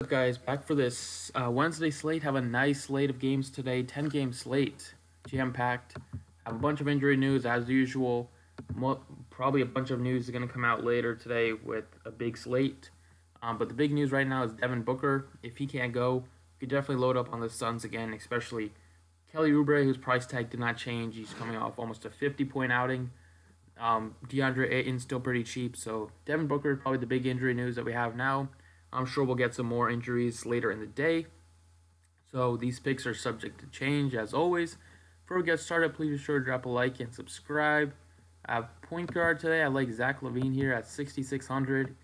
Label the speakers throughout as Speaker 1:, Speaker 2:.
Speaker 1: Up, guys, back for this Wednesday slate. Have a nice slate of games today. 10-game slate, jam-packed. Have a bunch of injury news as usual. Probably a bunch of news is going to come out later today with a big slate. But the big news right now is Devin Booker. If he can't go, you could definitely load up on the Suns again, especially Kelly Oubre, whose price tag did not change. He's coming off almost a 50-point outing. DeAndre Ayton's still pretty cheap, so Devin Booker is probably the big injury news that we have now. I'm sure we'll get some more injuries later in the day. So these picks are subject to change as always. Before we get started, please be sure to drop a like and subscribe. Point guard today, I like Zach LaVine here at 6,600.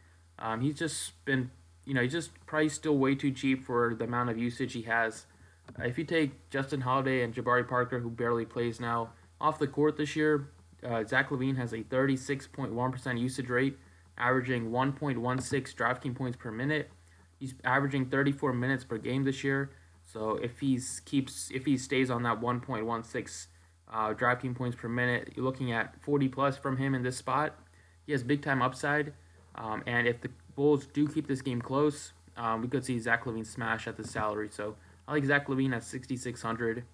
Speaker 1: He's just been, he's just priced still way too cheap for the amount of usage he has. If you take Justin Holiday and Jabari Parker, who barely plays now, off the court this year, Zach LaVine has a 36.1% usage rate, averaging 1.16 DraftKings points per minute. He's averaging 34 minutes per game this year. So if he stays on that 1.16 DraftKings points per minute, you're looking at 40 plus from him in this spot. He has big time upside. And if the Bulls do keep this game close, we could see Zach LaVine smash at the salary. So I like Zach LaVine at 6,600.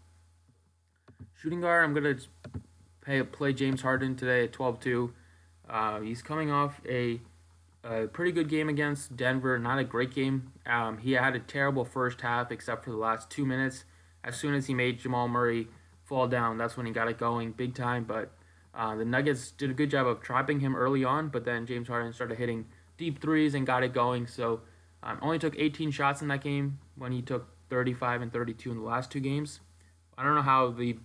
Speaker 1: Shooting guard, I'm gonna play James Harden today at 12-2. He's coming off a pretty good game against Denver. Not a great game. He had a terrible first half except for the last 2 minutes. As soon as he made Jamal Murray fall down, that's when he got it going big time. But the Nuggets did a good job of trapping him early on, but then James Harden started hitting deep threes and got it going. So only took 18 shots in that game when he took 35 and 32 in the last two games. I don't know how the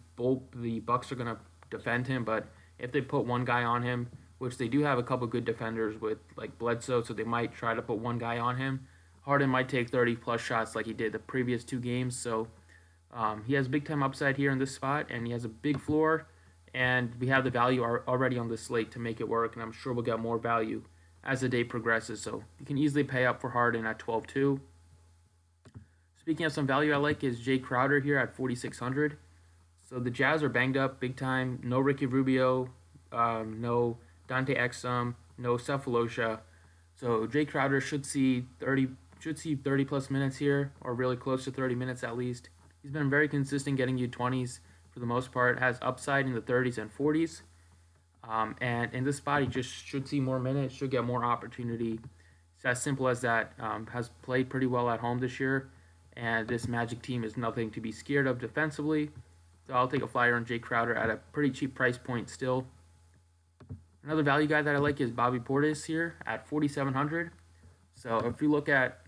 Speaker 1: Bucks are going to defend him, but if they put one guy on him, which they do have a couple good defenders with like Bledsoe, so they might try to put one guy on him. Harden might take 30 plus shots like he did the previous two games, so he has big time upside here in this spot, and he has a big floor, and we have the value already on the slate to make it work, and I'm sure we'll get more value as the day progresses, so you can easily pay up for Harden at 12-2. Speaking of some value I like is Jae Crowder here at 4,600. So the Jazz are banged up big time. No Ricky Rubio, no Dante Exum, no Cephalosha. So Jae Crowder should see 30 plus minutes here, or really close to 30 minutes at least. He's been very consistent getting you 20s for the most part, has upside in the 30s and 40s. And in this spot, he just should see more minutes, should get more opportunity. It's as simple as that. Has played pretty well at home this year, and this Magic team is nothing to be scared of defensively. So I'll take a flyer on Jae Crowder at a pretty cheap price point still. Another value guy that I like is Bobby Portis here at 4,700. So if you look at,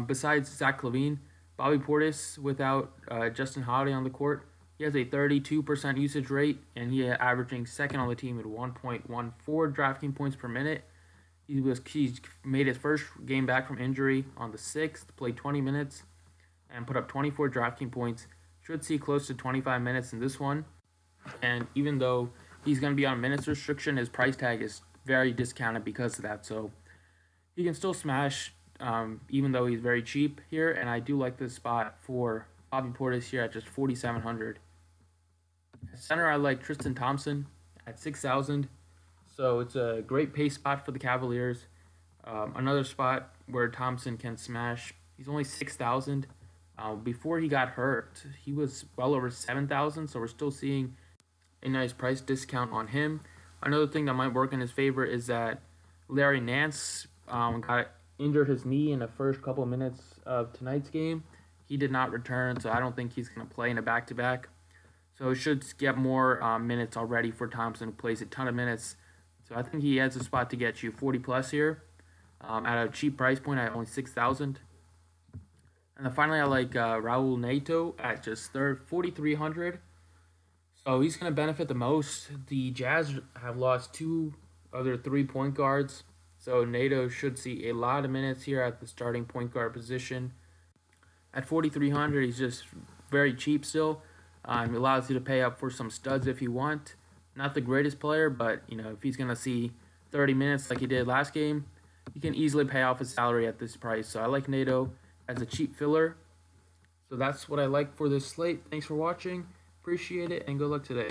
Speaker 1: besides Zach LaVine, Bobby Portis without Justin Holiday on the court, he has a 32% usage rate, and he is averaging second on the team at 1.14 DraftKings points per minute. He made his first game back from injury on the 6th, played 20 minutes, and put up 24 DraftKings points. Should see close to 25 minutes in this one. And even though he's going to be on minutes restriction, his price tag is very discounted because of that. So he can still smash even though he's very cheap here. And I do like this spot for Bobby Portis here at just 4,700. Center, I like Tristan Thompson at 6,000. So it's a great pace spot for the Cavaliers. Another spot where Thompson can smash. He's only 6,000. Before he got hurt, he was well over 7,000, so we're still seeing a nice price discount on him. Another thing that might work in his favor is that Larry Nance got injured his knee in the first couple of minutes of tonight's game. He did not return, so I don't think he's going to play in a back-to-back. So it should get more minutes already for Thompson, who plays a ton of minutes. So I think he has a spot to get you 40 plus here at a cheap price point at only 6,000. And then finally, I like Raul Neto at just 4,300. So he's going to benefit the most. The Jazz have lost two other 3 point guards. So Neto should see a lot of minutes here at the starting point guard position. At 4,300, he's just very cheap still. It allows you to pay up for some studs if you want. Not the greatest player, but if he's going to see 30 minutes like he did last game, you can easily pay off his salary at this price. So I like Neto as a cheap filler. So that's what I like for this slate. Thanks for watching. Appreciate it, and good luck today.